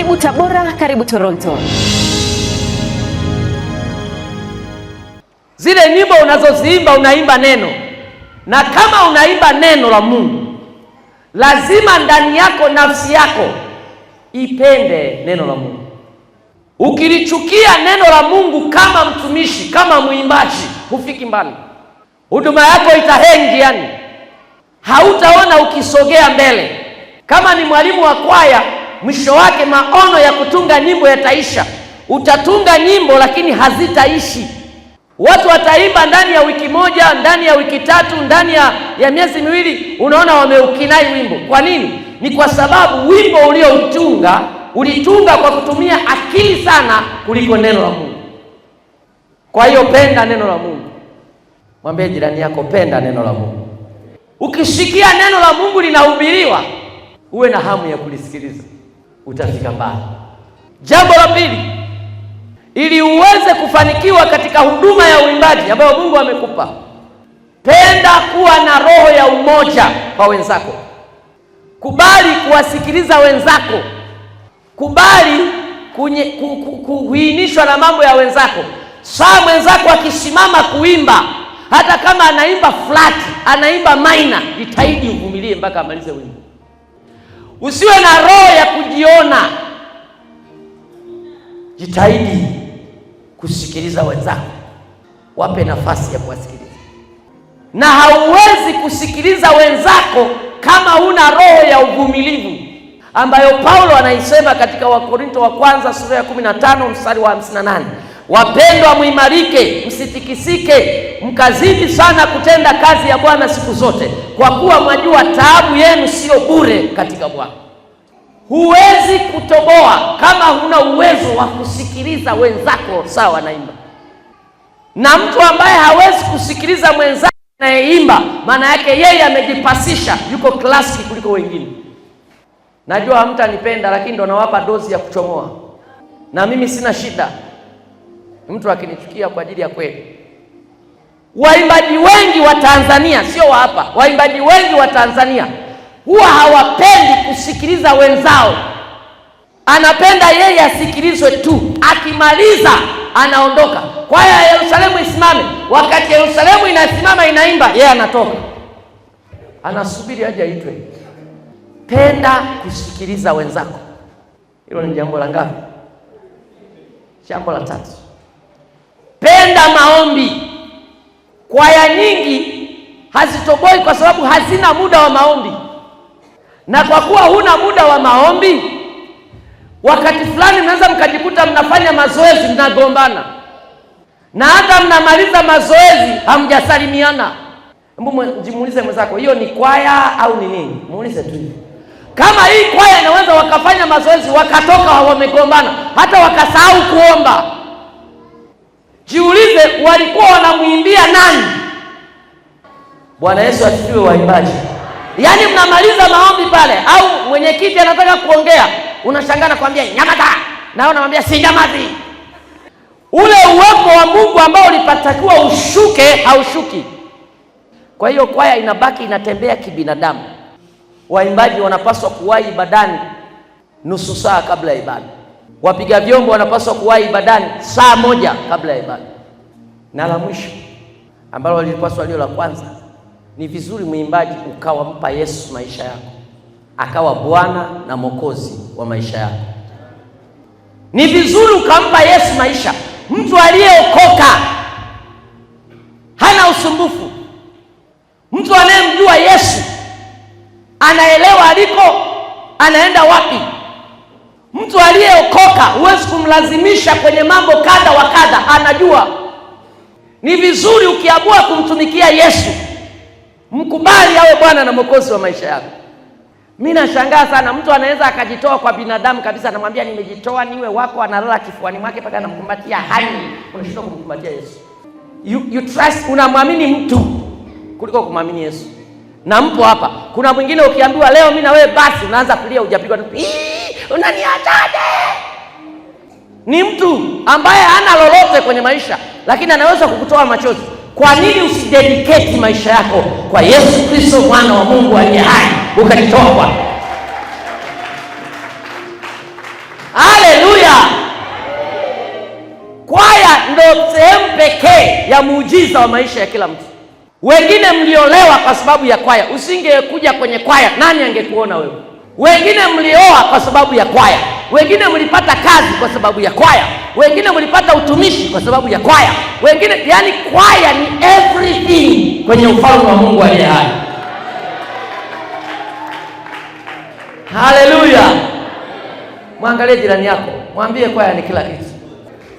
Karibu Tabora, karibu Toronto. Zile nyimbo unazoziimba unaimba neno, na kama unaimba neno la Mungu, lazima ndani yako, nafsi yako ipende neno la Mungu. Ukilichukia neno la Mungu kama mtumishi, kama mwimbaji, hufiki mbali. Huduma yako itahengi, yani hautaona ukisogea mbele. Kama ni mwalimu wa kwaya, mwisho wake maono ya kutunga nyimbo yataisha. Utatunga nyimbo lakini hazitaishi. Watu wataimba ndani ya wiki moja, ndani ya wiki tatu, ndani ya miezi miwili, unaona wameukinai wimbo. Kwa nini? Ni kwa sababu wimbo ulitunga kwa kutumia akili sana kuliko neno la Mungu. Kwa hiyo penda neno la Mungu. Mwambie jirani yako, penda neno la Mungu. Ukishikia neno la Mungu linahubiriwa, uwe na hamu ya kulisikiliza, utafika mbali. Jambo la pili, ili uweze kufanikiwa katika huduma ya uimbaji ambayo Mungu amekupa, penda kuwa na roho ya umoja kwa wenzako. Kubali kuwasikiliza wenzako. Kubali kuhuinishwa na mambo ya wenzako. Saa mwenzako akisimama kuimba, hata kama anaimba flat, anaimba minor, jitahidi uvumilie mpaka amalize wimbo. Usiwe na roho ya kujiona. Jitahidi kusikiliza wenzako, wape nafasi ya kuwasikiliza. Na hauwezi kusikiliza wenzako kama huna roho ya uvumilivu, ambayo Paulo anaisema katika Wakorinto wa kwanza sura ya 15 mstari wa 58. Wapendwa, muimarike, msitikisike, mkazidi sana kutenda kazi ya Bwana siku zote, kwa kuwa mwajua taabu yenu sio bure katika Bwana. Huwezi kutoboa kama huna uwezo wa kusikiliza wenzako sawa naimba. Na mtu ambaye hawezi kusikiliza mwenzake anayeimba, maana yake yeye amejipasisha, yuko klasi kuliko wengine. Najua hamtanipenda, lakini ndo nawapa dozi ya kuchomoa. Na mimi sina shida mtu akinichukia kwa ajili ya kweli. Waimbaji wengi wa Tanzania, sio wa hapa, waimbaji wengi wa Tanzania huwa hawapendi kusikiliza wenzao. Anapenda yeye asikilizwe tu, akimaliza anaondoka. Kwaya ya Yerusalemu isimame, wakati Yerusalemu inasimama inaimba, yeye anatoka, anasubiri aje aitwe. Penda kusikiliza wenzako. Hilo ni jambo la ngapi? Jambo la tatu. Penda maombi. Kwaya nyingi hazitoboi kwa sababu hazina muda wa maombi. Na kwa kuwa huna muda wa maombi, wakati fulani mnaweza mkajikuta mnafanya mazoezi mnagombana, na hata mnamaliza mazoezi hamjasalimiana. Hebu jimuulize mwenzako, hiyo ni kwaya au ni nini? Muulize tu. Kama hii kwaya inaweza wakafanya mazoezi wakatoka wamegombana, hata wakasahau kuomba, jiulize walikuwa wanamwimbia nani? Bwana Yesu asifiwe, waimbaji. Yaani mnamaliza maombi pale, au mwenyekiti anataka kuongea, unashangaa na kuambia nyamaza, na unamwambia si nyamazi. Ule uwepo wa Mungu ambao ulipatakiwa ushuke haushuki. Kwa hiyo kwaya inabaki inatembea kibinadamu. Waimbaji wanapaswa kuwahi ibadani nusu saa kabla ya ibada. Wapiga vyombo wanapaswa kuwahi ibadani saa moja kabla ya ibada. Na la mwisho ambalo lilipaswa lio la kwanza, ni vizuri mwimbaji ukawampa Yesu maisha yako, akawa Bwana na Mwokozi wa maisha yako. Ni vizuri ukampa Yesu maisha. Mtu aliyeokoka hana usumbufu. Mtu anayemjua Yesu anaelewa aliko, anaenda wapi. Mtu aliyeokoka huwezi kumlazimisha kwenye mambo kadha wa kadha, anajua. Ni vizuri ukiamua kumtumikia Yesu, mkubali awe Bwana na Mwokozi wa maisha yako. Mimi nashangaa sana, mtu anaweza akajitoa kwa binadamu kabisa, anamwambia nimejitoa niwe wako, analala kifuani mwake mpaka anamkumbatia hani. Unashindwa kumkumbatia Yesu. You trust, unamwamini mtu kuliko kumwamini Yesu. Na mpo hapa, kuna mwingine ukiambiwa leo mimi na wewe basi, unaanza kulia, hujapigwa tu. Unaniachaje? Ni mtu ambaye hana lolote kwenye maisha, lakini anaweza kukutoa machozi. Kwa nini usidedicate maisha yako kwa Yesu Kristo, mwana wa Mungu aliye hai, ukajitoa kwake? Haleluya! Kwaya ndio sehemu pekee ya muujiza wa maisha ya kila mtu. Wengine mliolewa kwa sababu ya kwaya. Usingekuja kwenye kwaya, nani angekuona wewe? Wengine mlioa kwa sababu ya kwaya. Wengine mlipata kazi kwa sababu ya kwaya. Wengine mlipata utumishi kwa sababu ya kwaya. Wengine, yani kwaya ni everything kwenye ufalme wa Mungu aliye hai. Haleluya! Mwangalie jirani yako, mwambie kwaya ni kila kitu.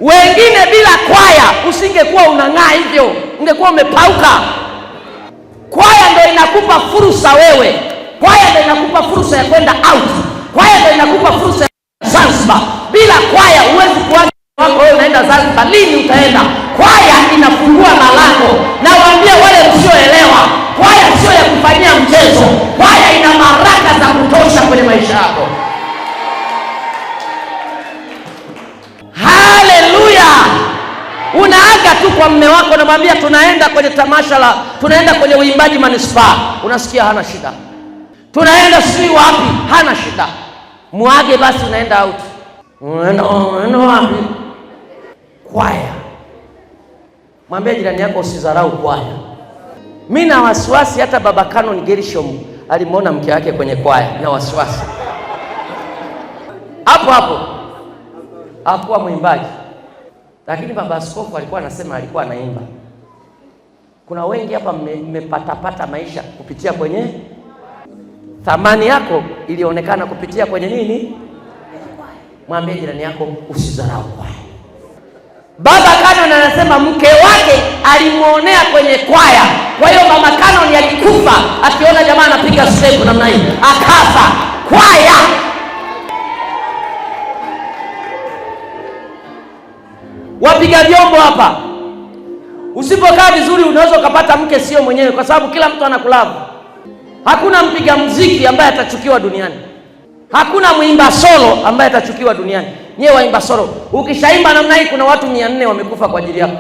Wengine bila kwaya usingekuwa unang'aa hivyo, ungekuwa umepauka. Kwaya ndio inakupa fursa wewe. Kwaya ndio inakupa fursa ya kwenda out. Kwaya ndio inakupa fursa ya Zanzibar. Bila kwaya huwezi kuanza wako wewe unaenda Zanzibar, lini utaenda? Kwaya inafungua malango. Na waambie wale msioelewa, kwaya sio ya kufanyia mchezo. Kwaya ina baraka za kutosha kwenye maisha yako. Haleluya! Unaaga tu kwa mume wako na mwambia tunaenda kwenye tamasha tunaenda kwenye uimbaji manispaa. Unasikia hana shida. Tunaenda sijui wapi, hana shida. Muage basi, unaenda out. Unaenda wapi? Kwaya. Mwambie jirani yako usidharau kwaya. Mimi na wasiwasi hata Baba Canon Gershom alimuona mke wake kwenye kwaya, na wasiwasi. Hapo hakuwa mwimbaji. Lakini baba askofu alikuwa anasema alikuwa anaimba. Kuna wengi hapa mmepata maisha kupitia kwenye thamani yako ilionekana kupitia kwenye nini? Mwambie jirani yako usidharau kwaya. Baba Canon anasema mke wake alimuonea kwenye kwaya. Kwa hiyo Mama Canon alikufa akiona jamaa anapiga step namna hii, akafa. Kwaya. Wapiga vyombo hapa, usipokaa vizuri unaweza ukapata mke sio mwenyewe, kwa sababu kila mtu anakulavu. Hakuna mpiga muziki ambaye atachukiwa duniani. Hakuna mwimba solo ambaye atachukiwa duniani. Nyewe waimba solo, ukishaimba namna hii kuna watu 400 wamekufa kwa ajili yako.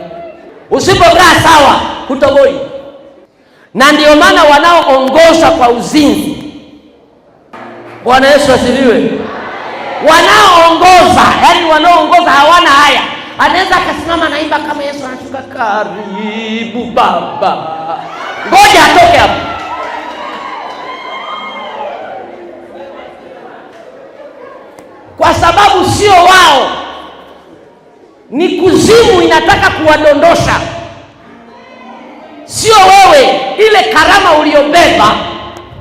Usipokaa sawa hutoboi. Na ndio maana wanaoongoza kwa uzinzi, Bwana Yesu asifiwe, wanaoongoza, yani wanaoongoza hawana haya. Anaweza akasimama naimba kama Yesu anashuka, karibu Baba, ngoja atoke hapo. Kwa sababu sio wao, ni kuzimu inataka kuwadondosha, sio wewe. Ile karama uliobeba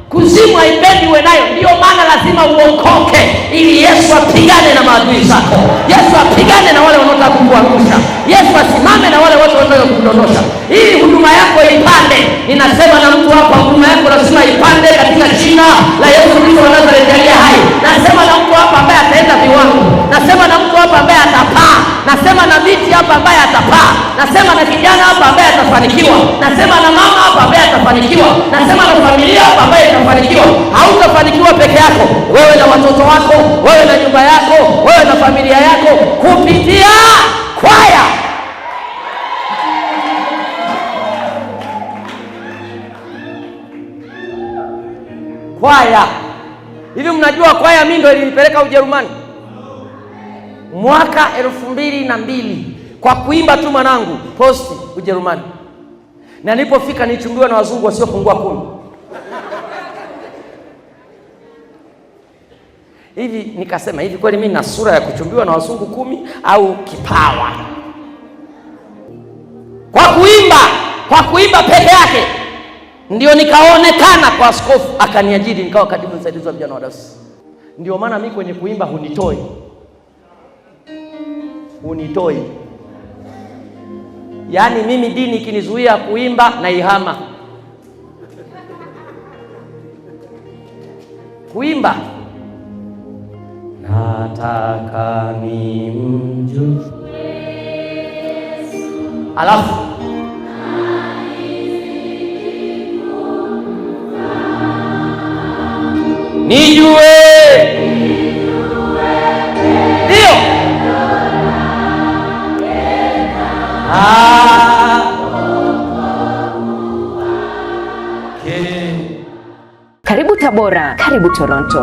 kuzimu haipendi uwe nayo. Ndio maana lazima uokoke, ili Yesu apigane na maadui zako. Yesu apigane na wale wanaotaka kukuangusha. Yesu asimame na wale watu wanaotaka kukudondosha, ili huduma yako ipande. Ninasema na mtu hapa, huduma yako lazima ipande katika jina la Yesu Kristo wa Nazareti aliye hai. Nasema na mtu hapa ambaye ataenda viwango. Nasema na mtu hapa ambaye atapaa. Nasema na binti hapa ambaye atapaa. Nasema na kijana hapa ambaye atafanikiwa. Nasema na mama hapa ambaye atafanikiwa. Nasema na familia hapa ambaye itafanikiwa. Hautafanikiwa peke yako, wewe na watoto wako, wewe na nyumba yako, wewe na familia yako, kupitia kwaya. Kwaya. Hivi mnajua kwaya mimi ndio ilinipeleka Ujerumani mwaka 2002 kwa kuimba tu mwanangu posti Ujerumani. Na nilipofika nilichumbiwa na wazungu wasiopungua 10. Hivi nikasema, hivi kweli mimi na sura ya kuchumbiwa na wazungu 10 au kipawa? Kwa kuimba peke yake ndio nikaonekana kwa askofu, akaniajiri nikawa katibu msaidizi wa vijana wa dayosisi. Ndio maana mimi kwenye kuimba hunitoi. Yaani mimi dini ikinizuia kuimba na ihama. Kuimba, nataka nimjue alafu nijue, ndio Karibu Tabora, karibu Toronto.